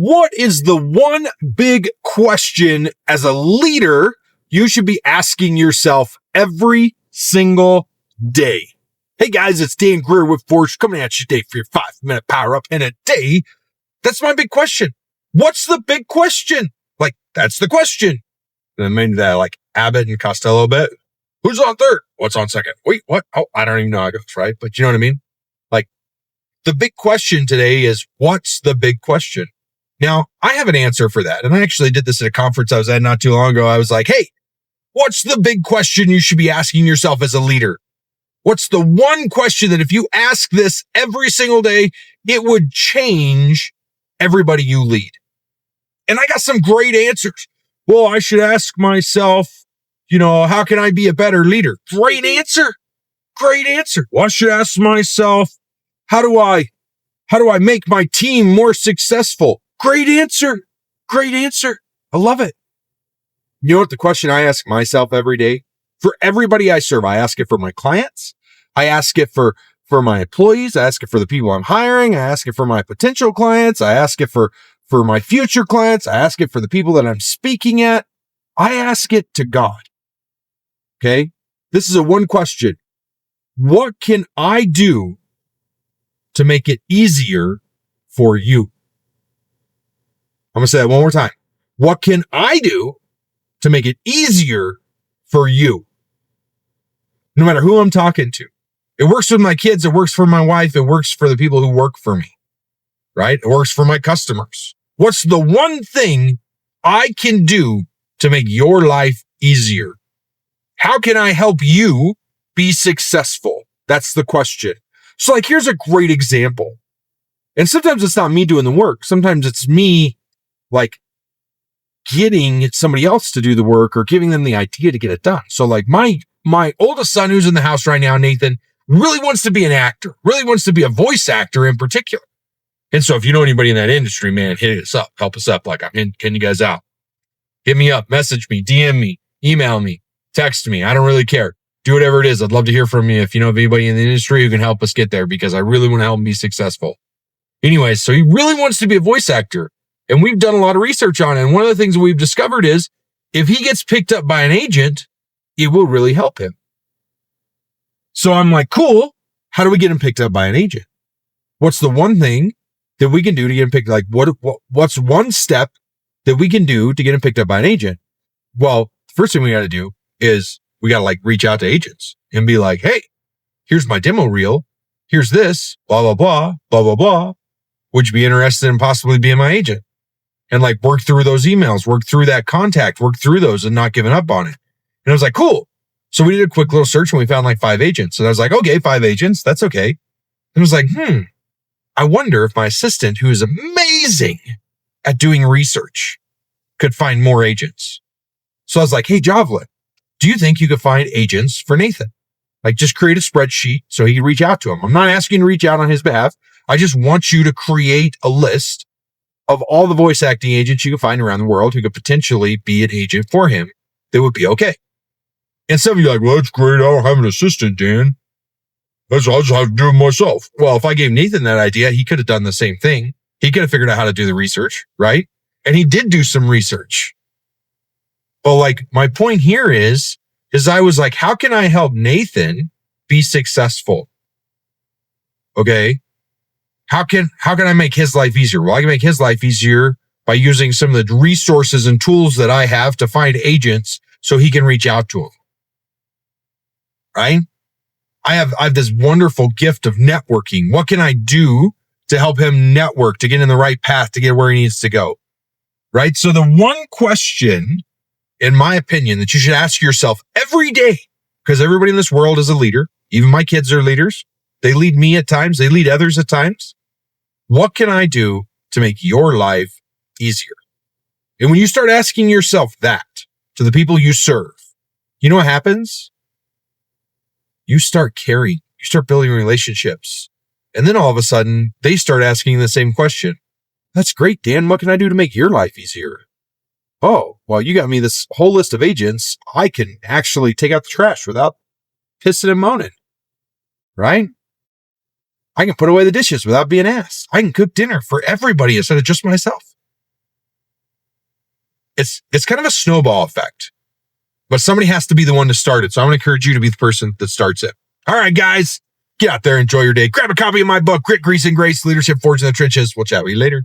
What is the one big question as a leader you should be asking yourself every single day? Hey guys, it's Dan Greer with Forge coming at you today for your 5-minute power up in a day. That's my big question. What's the big question? Like, that's the question. And then maybe that like Abbott and Costello bit. Who's on third? What's on second? Wait, what? Oh, I don't even know how it goes, right? But you know what I mean? Like, the big question today is, what's the big question? Now, I have an answer for that. And I actually did this at a conference I was at not too long ago. I was like, hey, what's the big question you should be asking yourself as a leader? What's the one question that if you ask this every single day, it would change everybody you lead? And I got some great answers. Well, I should ask myself, how can I be a better leader? Great answer. Great answer. Well, I should ask myself, how do I make my team more successful? Great answer. Great answer. I love it. You know what the question I ask myself every day? For everybody I serve, I ask it for my clients. I ask it for my employees. I ask it for the people I'm hiring. I ask it for my potential clients. I ask it for my future clients. I ask it for the people that I'm speaking at. I ask it to God. Okay? This is a one question. What can I do to make it easier for you? I'm going to say that one more time. What can I do to make it easier for you? No matter who I'm talking to. It works with my kids. It works for my wife. It works for the people who work for me, right? It works for my customers. What's the one thing I can do to make your life easier? How can I help you be successful? That's the question. So like, here's a great example. And sometimes it's not me doing the work. Sometimes it's me like getting somebody else to do the work or giving them the idea to get it done. So like my oldest son who's in the house right now, Nathan, really wants to be an actor, really wants to be a voice actor in particular. And so if you know anybody in that industry, man, hit us up, help us up. Like, can you guys out? Hit me up, message me, DM me, email me, text me. I don't really care. Do whatever it is. I'd love to hear from you if you know of anybody in the industry who can help us get there because I really want to help him be successful. Anyway, so he really wants to be a voice actor. And we've done a lot of research on it. And one of the things we've discovered is if he gets picked up by an agent, it will really help him. So I'm like, cool. How do we get him picked up by an agent? What's the one thing that we can do to get him picked? Like, what's one step that we can do to get him picked up by an agent? Well, the first thing we got to do is we got to like reach out to agents and be like, hey, here's my demo reel. Here's this, blah, blah, blah, blah, blah, blah. Would you be interested in possibly being my agent? And like work through those emails, work through that contact, work through those and not giving up on it. And I was like, cool. So we did a quick little search and we found like 5 agents. And I was like, okay, 5 agents. That's okay. And I was like, I wonder if my assistant, who is amazing at doing research, could find more agents. So I was like, hey, Jovelin, do you think you could find agents for Nathan? Like just create a spreadsheet so he can reach out to him. I'm not asking you to reach out on his behalf. I just want you to create a list of all the voice acting agents you can find around the world who could potentially be an agent for him that would be okay. And some of you are like, well, that's great. I don't have an assistant, Dan. I'll just have to do it myself. Well, if I gave Nathan that idea, he could have done the same thing. He could have figured out how to do the research, right? And he did do some research. But like my point here is I was like, how can I help Nathan be successful? Okay. How can I make his life easier? Well, I can make his life easier by using some of the resources and tools that I have to find agents so he can reach out to them. Right? I have this wonderful gift of networking. What can I do to help him network, to get in the right path, to get where he needs to go? Right? So the one question, in my opinion, that you should ask yourself every day, because everybody in this world is a leader. Even my kids are leaders. They lead me at times. They lead others at times. What can I do to make your life easier? And when you start asking yourself that to the people you serve, you know what happens? You start caring. You start building relationships. And then all of a sudden, they start asking the same question. That's great, Dan. What can I do to make your life easier? Oh, well, you got me this whole list of agents. I can actually take out the trash without pissing and moaning. Right? I can put away the dishes without being asked. I can cook dinner for everybody instead of just myself. it's kind of a snowball effect, but somebody has to be the one to start it. So I'm going to encourage you to be the person that starts it. All right, guys, get out there, enjoy your day. Grab a copy of my book, Grit, Grease, and Grace, Leadership Forged in the Trenches. We'll chat with you later.